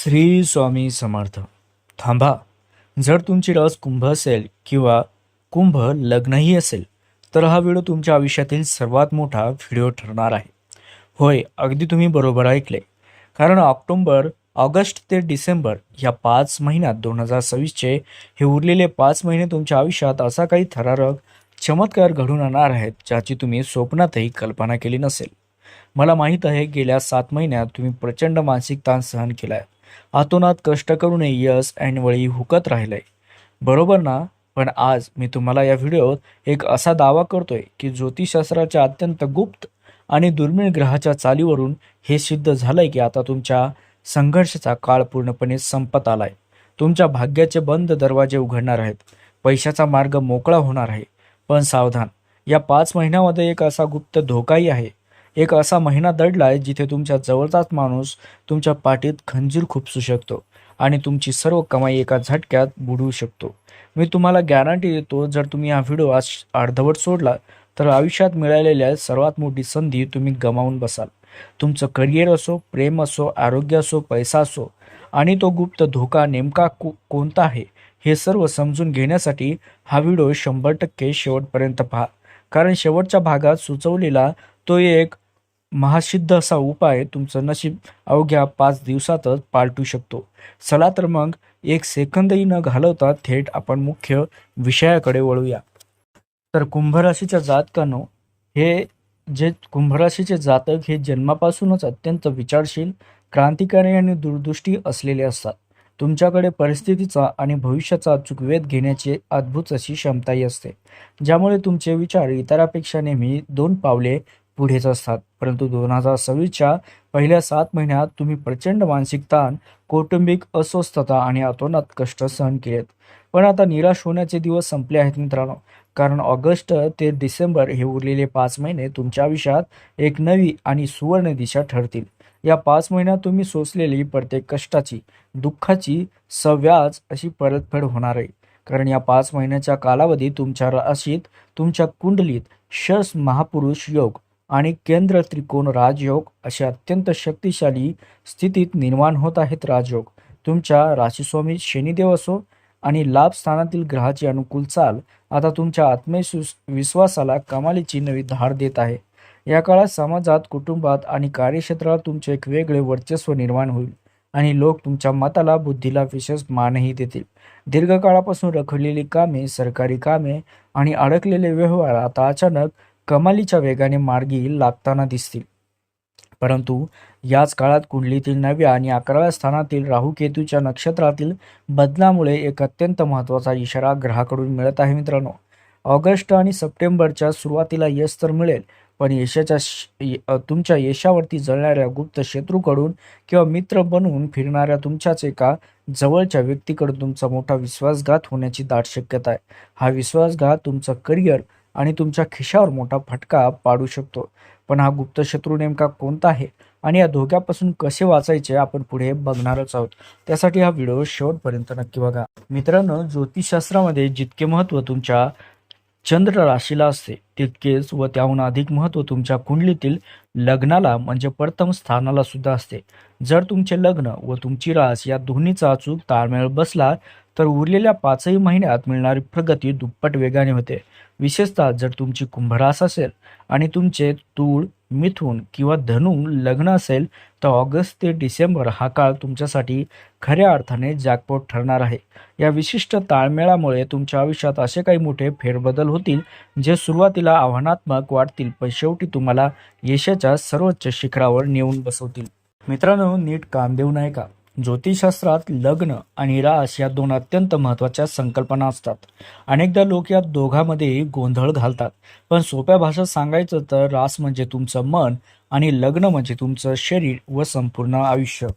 श्री स्वामी समर्थ. थांबा. जर तुमची रास कुंभ असेल किंवा कुंभ लग्नही असेल तर हा व्हिडिओ तुमच्या आयुष्यातील सर्वात मोठा व्हिडिओ ठरणार आहे. होय, अगदी तुम्ही बरोबर ऐकले. कारण ऑगस्ट ते डिसेंबर या 5 महिन्यात 2026चे हे उरलेले 5 महिने तुमच्या आयुष्यात असा काही थरारक चमत्कार घडून आणणार आहेत ज्याची तुम्ही स्वप्नातही कल्पना केली नसेल. मला माहीत आहे, गेल्या 7 महिन्यात तुम्ही प्रचंड मानसिक ताण सहन केलाय. आतोनात कष्ट करूनही यश ऐनवेळी हुकत राहिलंय. बरोबर ना? पण आज मी तुम्हाला या व्हिडिओत एक असा दावा करतोय की ज्योतिषशास्त्राच्या अत्यंत गुप्त आणि दुर्मिळ ग्रहाच्या चालीवरून हे सिद्ध झालंय की आता तुमच्या संघर्षाचा काळ पूर्णपणे संपत आलाय. तुमच्या भाग्याचे बंद दरवाजे उघडणार आहेत. पैशाचा मार्ग मोकळा होणार आहे. पण सावधान, या 5 महिन्यामध्ये एक असा गुप्त धोकाही आहे. एक असा महिना दडलाय जिथे तुमच्या जवळचाच माणूस तुमच्या पाठीत खंजीर खुपसू शकतो आणि तुमची सर्व कमाई एका झटक्यात बुडवू शकतो. मी तुम्हाला गॅरंटी देतो, जर तुम्ही हा व्हिडिओ आज अर्धवट सोडला तर आयुष्यात मिळालेल्या सर्वात मोठी संधी तुम्ही गमावून बसाल. तुमचं करिअर असो, प्रेम असो, आरोग्य असो, पैसा असो. आणि तो गुप्त धोका नेमका कोणता आहे हे सर्व समजून घेण्यासाठी हा व्हिडिओ 100% शेवटपर्यंत पहा. कारण शेवटच्या भागात सुचवलेला तो एक महासिद्ध असा उपाय तुमचं नशीब अवघ्या 5 दिवसातच पालटू शकतो. चला तर मग एक सेकंदही न घालवता थेट आपण मुख्य विषयाकडे वळूया. तर कुंभराशीच्या जातकांनो, हे जे कुंभराशीचे जातक हे जन्मापासूनच अत्यंत विचारशील, क्रांतिकारी आणि दूरदृष्टी असलेले असतात. तुमच्याकडे परिस्थितीचा आणि भविष्याचा अचूक वेध घेण्याची अद्भुत अशी क्षमताही असते, ज्यामुळे तुमचे विचार इतरांपेक्षा नेहमी 2 पावले पुढेच असतात. परंतु 2026च्या पहिल्या 7 महिन्यात तुम्ही प्रचंड मानसिक ताण, कौटुंबिक अस्वस्थता आणि अतोनात कष्ट सहन केलेत. पण आता निराश होण्याचे दिवस संपले आहेत मित्रांनो. कारण ऑगस्ट ते डिसेंबर हे उरलेले 5 महिने तुमच्या आयुष्यात एक नवी आणि सुवर्ण दिशा ठरतील. या 5 महिन्यात तुम्ही सोसलेली प्रत्येक कष्टाची, दुःखाची सव्याज अशी परतफेड होणार आहे. कारण या 5 महिन्याच्या कालावधीत तुमच्या राशीत, तुमच्या कुंडलीत शस महापुरुष योग आणि केंद्र त्रिकोण राजयोग अशा अत्यंत शक्तिशाली स्थितीत निर्माण होत आहेत. राजयोग तुमच्या राशीस्वामी शनिदेव असो आणि लाभ स्थानातील ग्रहाची अनुकूल चाल आता तुमच्या आत्मविश्वासाला कमालीची नवी धार देत आहे. या काळात समाजात, कुटुंबात आणि कार्यक्षेत्रात तुमचे एक वेगळे वर्चस्व निर्माण होईल आणि लोक तुमच्या मताला, बुद्धीला विशेष मानही देतील. दीर्घकाळापासून रखडलेली कामे, सरकारी कामे आणि अडकलेले व्यवहार आता अचानक कमालीच्या वेगाने मार्गी लागताना दिसतील. परंतु याच काळात कुंडलीतील 9व्या आणि 11व्या स्थानातील राहू केतूच्या नक्षत्रातील बदलामुळे एक अत्यंत महत्त्वाचा इशारा ग्रहाकडून मिळत आहे मित्रांनो. ऑगस्ट आणि सप्टेंबरच्या सुरुवातीला यश तर मिळेल, पण तुमच्या यशावरती जळणाऱ्या गुप्त शत्रूकडून किंवा मित्र बनवून फिरणाऱ्या तुमच्याच एका जवळच्या व्यक्तीकडून तुमचा मोठा विश्वासघात होण्याची दाट शक्यता आहे. हा विश्वासघात तुमचं करिअर आणि तुमच्या खिशावर मोठा फटका पाडू शकतो. पण हा गुप्त शत्रू नेमका कोणता आहे आणि या धोक्यापासून कसे वाचायचे आपण पुढे बघणारच आहोत. त्यासाठी हा व्हिडिओ शेवटपर्यंत नक्की बघा. मित्रांनो, ज्योतिषशास्त्रामध्ये जितके महत्त्व तुमच्या चंद्र राशीला असते तितकेच व त्याहून अधिक महत्त्व तुमच्या कुंडलीतील लग्नाला म्हणजे प्रथम स्थानाला सुद्धा असते. जर तुमचे लग्न व तुमची रास या दोन्हीचा अचूक ताळमेळ बसला तर उरलेल्या 5 महिन्यात मिळणारी प्रगती दुप्पट वेगाने होते. विशेषतः जर तुमची कुंभरास असेल आणि तुमचे तूळ, मिथुन किंवा धनु लग्न असेल तर ऑगस्ट ते डिसेंबर हा काळ तुमच्यासाठी खऱ्या अर्थाने जॅकपॉट ठरणार आहे. या विशिष्ट ताळमेळामुळे तुमच्या आयुष्यात असे काही मोठे फेरबदल होतील जे सुरुवातीला आव्हानात्मक वाटतील, पण शेवटी तुम्हाला यशाच्या सर्वोच्च शिखरावर नेऊन बसवतील. मित्रांनो, नीट कान देऊ नये का? ज्योतिषशास्त्रात लग्न आणि रास या 2 अत्यंत महत्त्वाच्या संकल्पना असतात. अनेकदा लोक या दोघांमध्ये गोंधळ घालतात. पण सोप्या भाषेत सांगायचं तर रास म्हणजे तुमचं मन आणि लग्न म्हणजे तुमचं शरीर व संपूर्ण आयुष्य.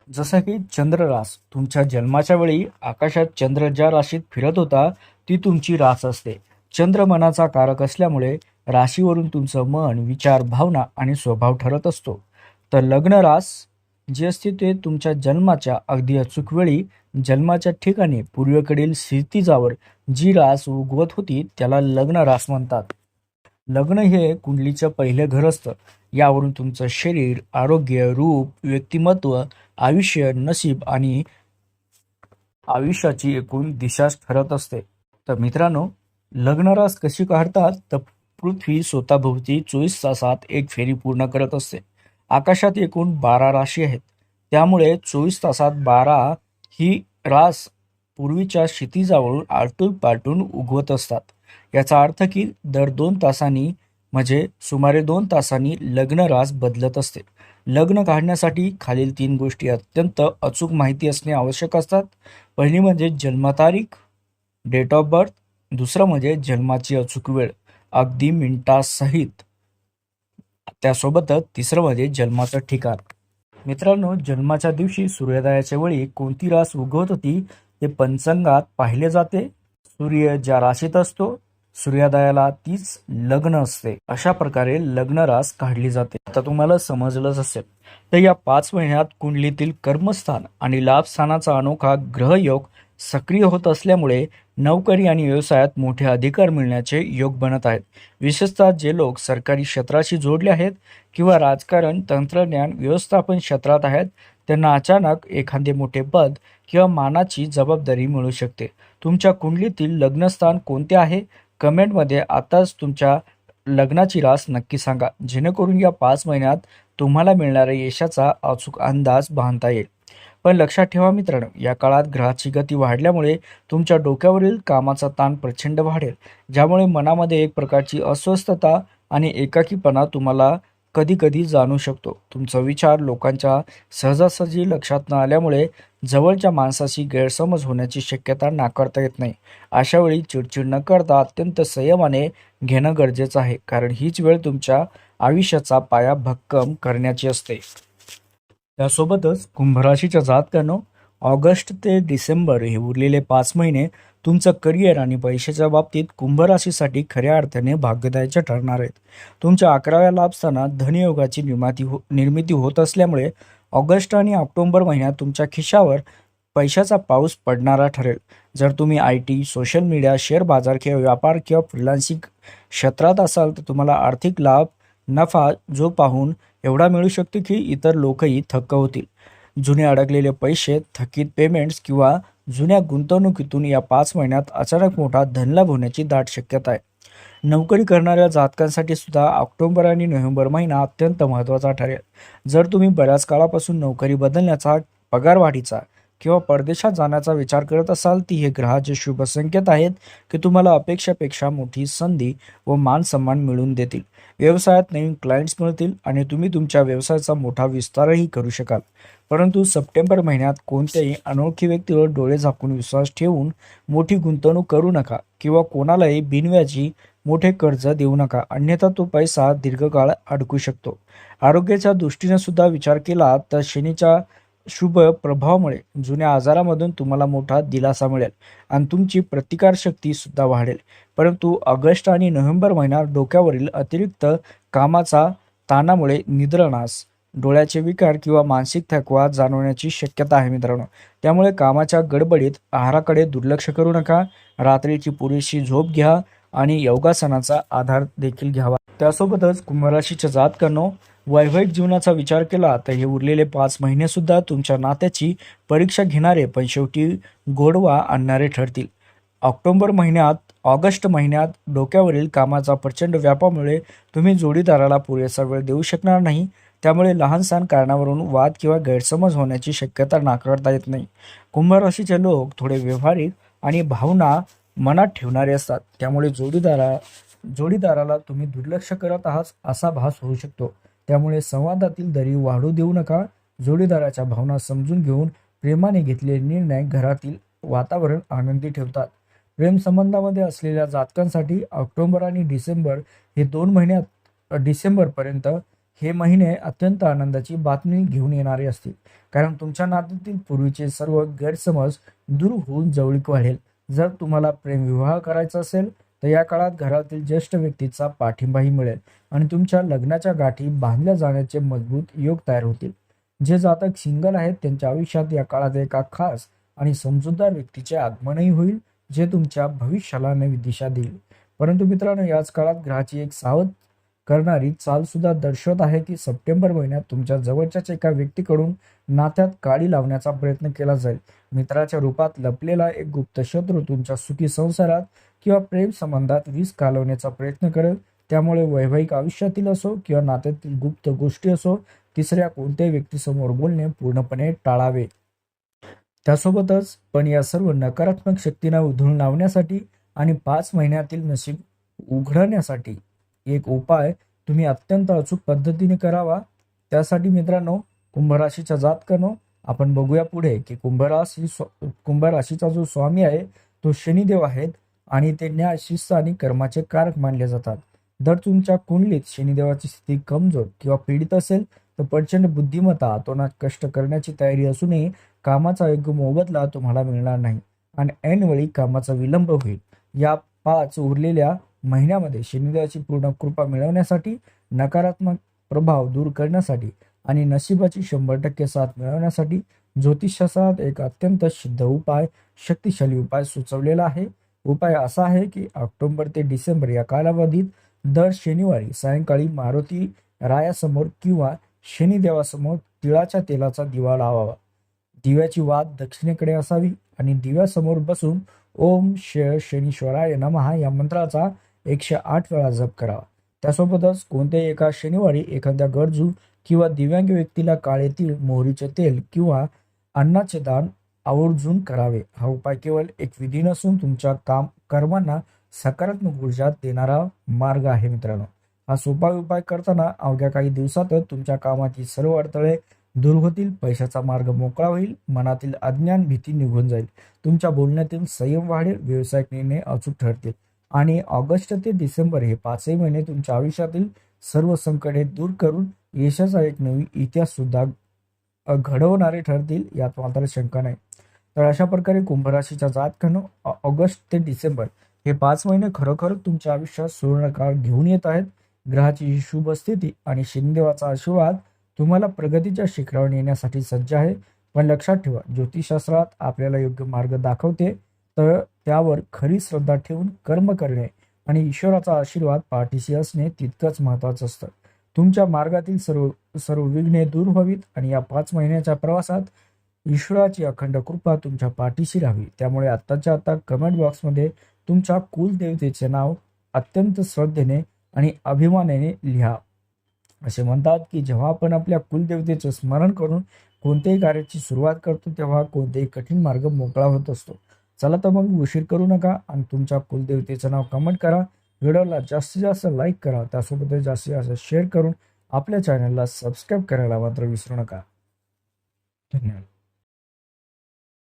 जसं की चंद्ररास, तुमच्या जन्माच्या वेळी आकाशात चंद्र ज्या राशीत फिरत होता ती तुमची रास असते. चंद्र मनाचा कारक असल्यामुळे राशीवरून तुमचं मन, विचार, भावना आणि स्वभाव ठरत असतो. तर लग्न रास जे असते ते तुमच्या जन्माच्या अगदी अचूक वेळी, जन्माच्या ठिकाणी पूर्वेकडील क्षितिजावर जी रास उगवत होती त्याला लग्न रास म्हणतात. लग्न हे कुंडलीचं पहिले घर असतं. यावरून तुमचं शरीर, आरोग्य, रूप, व्यक्तिमत्व आयुष्य, नशीब आणि आयुष्याची एकूण दिशाच ठरत असते. तर मित्रांनो, लग्न रास कशी काढतात? तर पृथ्वी स्वतःभोवती 24 तासात एक फेरी पूर्ण करत असते. आकाशात एकूण 12 राशी आहेत. त्यामुळे 24 तासात 12 ही रास पूर्वीच्या क्षितिजावरून आलटून-पालटून उगवत असतात. याचा अर्थ की दर 2 तासांनी म्हणजे सुमारे 2 तासांनी लग्न रास बदलत असते. लग्न काढण्यासाठी खालील 3 गोष्टी अत्यंत अचूक माहिती असणे आवश्यक असतात. पहिली म्हणजे जन्मतारीख, डेट ऑफ बर्थ. दुसरं म्हणजे जन्माची अचूक वेळ, अगदी मिनिटासहित. त्यासोबतच तिसरं म्हणजे जन्माचं ठिकाण. मित्रांनो, जन्माच्या दिवशी सूर्योदयाच्या वेळी कोणती रास उगवत होती ते पंचांगात पाहिले जाते. सूर्य ज्या राशीत असतो सूर्योदयाला तीच लग्न असते. अशा प्रकारे लग्न रास काढली जाते. आता तुम्हाला समजलंच असेल. तर या 5 महिन्यात कुंडलीतील कर्मस्थान आणि लाभस्थानाचा अनोखा ग्रहयोग सक्रिय होत असल्यामुळे नोकरी आणि व्यवसायात मोठे अधिकार मिळण्याचे योग बनत आहेत. विशेषतः जे लोक सरकारी क्षेत्राशी जोडले आहेत किंवा राजकारण, तंत्रज्ञान, व्यवस्थापन क्षेत्रात आहेत, त्यांना अचानक एखादे मोठे पद किंवा मानाची जबाबदारी मिळू शकते. तुमच्या कुंडलीतील लग्नस्थान कोणते आहे? कमेंटमध्ये आताच तुमच्या लग्नाची रास नक्की सांगा, जेणेकरून या 5 महिन्यात तुम्हाला मिळणाऱ्या यशाचा अचूक अंदाज बांधता येईल. पण लक्षात ठेवा मित्रांनो, या काळात ग्रहाची गती वाढल्यामुळे तुमच्या डोक्यावरील कामाचा ताण प्रचंड वाढेल, ज्यामुळे मनामध्ये एक प्रकारची अस्वस्थता आणि एकाकीपणा तुम्हाला कधी कधी जाणू शकतो. तुमचा विचार लोकांच्या सहजासहजी लक्षात न आल्यामुळे जवळच्या माणसाशी गैरसमज होण्याची शक्यता नाकारता येत नाही. अशा वेळी चिडचिड न करता अत्यंत संयमाने घेणं गरजेचं आहे, कारण हीच वेळ तुमच्या आयुष्याचा पाया भक्कम करण्याची असते. त्यासोबतच कुंभराशीच्या जातकांनो, ऑगस्ट ते डिसेंबर हे उरलेले 5 महिने तुमचं करिअर आणि पैशाच्या बाबतीत कुंभ राशीसाठी खऱ्या अर्थाने भाग्यदायीचे ठरणार आहेत. तुमच्या 11व्या लाभस्थानात धनयोगाची निर्मिती होत असल्यामुळे ऑगस्ट आणि ऑक्टोबर महिन्यात तुमच्या खिशावर पैशाचा पाऊस पडणारा ठरेल. जर तुम्ही IT, सोशल मीडिया, शेअर बाजार किंवा व्यापार किंवा फ्रीलान्सिंग क्षेत्रात असाल तर तुम्हाला आर्थिक लाभ, नफा जो पाहून एवढा मिळू शकतो की इतर लोकही थक्क होतील. जुने अडकलेले पैसे, थकीत पेमेंट्स किंवा जुन्या गुंतवणुकीतून या 5 महिन्यात अचानक मोठा धनलाभ होण्याची दाट शक्यता आहे. नोकरी करणाऱ्या जातकांसाठी सुद्धा ऑक्टोबर आणि नोव्हेंबर महिना अत्यंत महत्त्वाचा ठरेल. जर तुम्ही बऱ्याच काळापासून नोकरी बदलण्याचा, पगारवाढीचा किंवा परदेशात जाण्याचा विचार करत असाल तर हे ग्रहाचे शुभ संकेत आहेत की तुम्हाला अपेक्षेपेक्षा मोठी संधी व मान सन्मान मिळवून देतील. व्यवसायात नवीन क्लायंट्स मिळतील आणि तुम्ही तुमच्या व्यवसायाचा मोठा विस्तारही करू शकाल. परंतु सप्टेंबर महिन्यात कोणत्याही अनोळखी व्यक्तीवर डोळे झाकून विश्वास ठेवून मोठी गुंतवणूक करू नका किंवा कोणालाही बिनव्याजी मोठे कर्ज देऊ नका, अन्यथा तो पैसा दीर्घकाळ अडकू शकतो. आरोग्याच्या दृष्टीने सुद्धा विचार केला तर शनीच्या शुभ प्रभावामुळे जुन्या आजारामधून तुम्हाला मोठा दिलासा मिळेल आणि तुमची प्रतिकारशक्ती सुद्धा वाढेल. परंतु ऑगस्ट आणि नोव्हेंबर महिन्यात डोक्यावरील अतिरिक्त कामाचा ताणामुळे निद्रानाश, डोळ्याचे विकार किंवा मानसिक थकवा जाणवण्याची शक्यता आहे मित्रांनो. त्यामुळे कामाच्या गडबडीत आहाराकडे दुर्लक्ष करू नका. रात्रीची पुरेशी झोप घ्या आणि योगासनाचा आधार देखील घ्यावा. त्यासोबतच कुंभराशीच्या जातकांनो, वैवाहिक जीवनाचा विचार केला तर हे उरलेले 5 महिने सुद्धा तुमच्या नात्याची परीक्षा घेणारे पण शेवटी गोडवा आणणारे ठरतील. ऑगस्ट महिन्यात डोक्यावरील कामाचा प्रचंड व्यापामुळे तुम्ही जोडीदाराला पुरेसा वेळ देऊ शकणार नाही. त्यामुळे लहान-सहान कारणावरून वाद किंवा गैरसमज होण्याची शक्यता नाकारता येत नाही. कुंभ राशीचे लोक थोडे व्यावहारिक आणि भावना मनात ठेवणारे असतात. त्यामुळे जोडीदाराला तुम्ही दुर्लक्ष करत आहात असा भास होऊ शकतो. त्यामुळे संवादातील दरी वाढू देऊ नका. जोडीदाराच्या भावना समजून घेऊन प्रेमाने घेतलेले निर्णय घरातील वातावरण आनंदी ठेवतात. प्रेम संबंधामध्ये असलेल्या जातकांसाठी ऑक्टोबर आणि डिसेंबर हे 2 महिन्यात डिसेंबरपर्यंत हे महिने अत्यंत आनंदाची बातमी घेऊन येणारे असतील, कारण तुमच्या नात्यातील पूर्वीचे सर्व गैरसमज दूर होऊन जवळीक वाढेल. जर तुम्हाला प्रेमविवाह करायचा असेल तर या काळात घरातील ज्येष्ठ व्यक्तीचा पाठिंबाही मिळेल आणि तुमच्या लग्नाच्या गाठी बांधल्या जाण्याचे मजबूत योग तयार होतील. जे जातक सिंगल आहेत त्यांच्या आयुष्यात या काळात एका खास आणि समजूतदार व्यक्तीचे आगमनही होईल, जे तुमच्या भविष्याला नवी दिशा देईल. परंतु मित्रांनो, याच काळात ग्रहाची एक सावध करणारी चाल सुद्धा दर्शवत आहे की सप्टेंबर महिन्यात तुमच्या जवळच्याच एका व्यक्तीकडून नात्यात काडी लावण्याचा प्रयत्न केला जाईल. मित्राच्या रूपात लपलेला एक गुप्त शत्रू तुमच्या सुखी संसारात किंवा प्रेम संबंधात विष घालवण्याचा प्रयत्न करेल. त्यामुळे वैवाहिक आयुष्यातील असो किंवा नात्यातील गुप्त गोष्टी असो, तिसऱ्या कोणत्याही व्यक्तीसमोर बोलणे पूर्णपणे टाळावे. त्यासोबतच पण या सर्व नकारात्मक शक्तींना उधळून लावण्यासाठी आणि 5 महिन्यातील नशीब उघडण्यासाठी एक उपाय तुम्ही अत्यंत अचूक पद्धतीने करावा. त्यासाठी मित्रांनो, कुंभराशीच्या जातकांनो, आपण बघूया पुढे की कुंभराशीचा जो स्वामी आहे तो शनिदेव आहेत आणि ते न्याय, शिस्त आणि कर्माचे कारक मानले जातात. जर तुमच्या कुंडलीत शनिदेवाची स्थिती कमजोर किंवा पीडित असेल तर प्रचंड बुद्धिमत्ता, अतोनात कष्ट करण्याची तयारी असूनही कामाचा योग्य मोबदला तुम्हाला मिळणार नाही आणि ऐनवेळी कामाचा विलंब होईल. या 5 उरलेल्या महिन्यामध्ये शनिदेवाची पूर्ण कृपा मिळवण्यासाठी, नकारात्मक प्रभाव दूर करण्यासाठी आणि नशिबाची 100% साथ मिळवण्यासाठी ज्योतिषशास्त्रात एक अत्यंत सिद्ध उपाय, शक्तिशाली उपाय सुचवलेला आहे. उपाय असा आहे की ऑक्टोबर ते डिसेंबर या कालावधीत दर शनिवारी सायंकाळी मारुती रायासमोर किंवा शनिदेवासमोर तिळाच्या तेलाचा दिवा लावावा. दिव्याची वात दक्षिणेकडे असावी आणि दिव्यासमोर बसून ओम शनीश्वराय नमः या मंत्राचा 108 वेळा जप करावा. त्यासोबतच कोणत्याही एका शनिवारी एखाद्या गरजू किंवा दिव्यांग व्यक्तीला काळे तीळ, मोहरीचे तेल किंवा अन्नाचे दान आवर्जून करावे. हा उपाय केवळ एक विधी नसून तुमच्या कर्मांना सकारात्मक ऊर्जा देणारा मार्ग आहे. मित्रांनो, हा सोपा उपाय करताना अवघ्या काही दिवसातच तुमच्या कामातील सर्व अडथळे दूर होतील, पैशाचा मार्ग मोकळा होईल, मनातील अज्ञान, भीती निघून जाईल, तुमच्या बोलण्यातील संयम वाढेल, व्यावसायिक निर्णय अचूक ठरतील आणि ऑगस्ट ते डिसेंबर हे 5 महिने तुमच्या आयुष्यातील सर्व संकटे दूर करून यशाचा एक नवीन इतिहास सुद्धा घडवणारे ठरतील, यात मात्र शंका नाही. तर अशा प्रकारे कुंभराशीच्या जातकांनो, ऑगस्ट ते डिसेंबर हे 5 महिने खरोखर तुमच्या आयुष्यात सुवर्णकाळ घेऊन येत आहेत. ग्रहाची शुभ स्थिती आणि शनिदेवाचा आशीर्वाद तुम्हाला प्रगतीच्या शिखरावर नेण्यासाठी सज्ज आहे. पण लक्षात ठेवा, ज्योतिषशास्त्रात आपल्याला योग्य मार्ग दाखवते, तर त्यावर खरी श्रद्धा ठेवून कर्म करणे आणि ईश्वराचा आशीर्वाद पाठीशी असणे तितकंच महत्त्वाचं असतं. तुमच्या मार्गातील सर्व सर्व विघ्ने दूर व्हावीत आणि या 5 महिन्याच्या प्रवासात ईश्वराची अखंड कृपा तुमच्या पाठीशी राहावी. त्यामुळे आत्ताच्या आता कमेंट बॉक्समध्ये तुमच्या कुलदेवतेचे नाव अत्यंत श्रद्धेने आणि अभिमानाने लिहा. असे म्हणतात की जेव्हा आपण आपल्या कुलदेवतेचे स्मरण करून कोणत्याही कार्याची सुरुवात करतो तेव्हा कोणतेही कठीण मार्ग मोकळा होत असतो. चला तर मग उशीर करू नका आणि तुमच्या कुलदेवतेचं नाव कमेंट करा. व्हिडिओला जास्तीत जास्त लाईक करा. त्यासोबत जास्तीत जास्त शेअर करून आपल्या चॅनलला सबस्क्राईब करायला मात्र विसरू नका. धन्यवाद.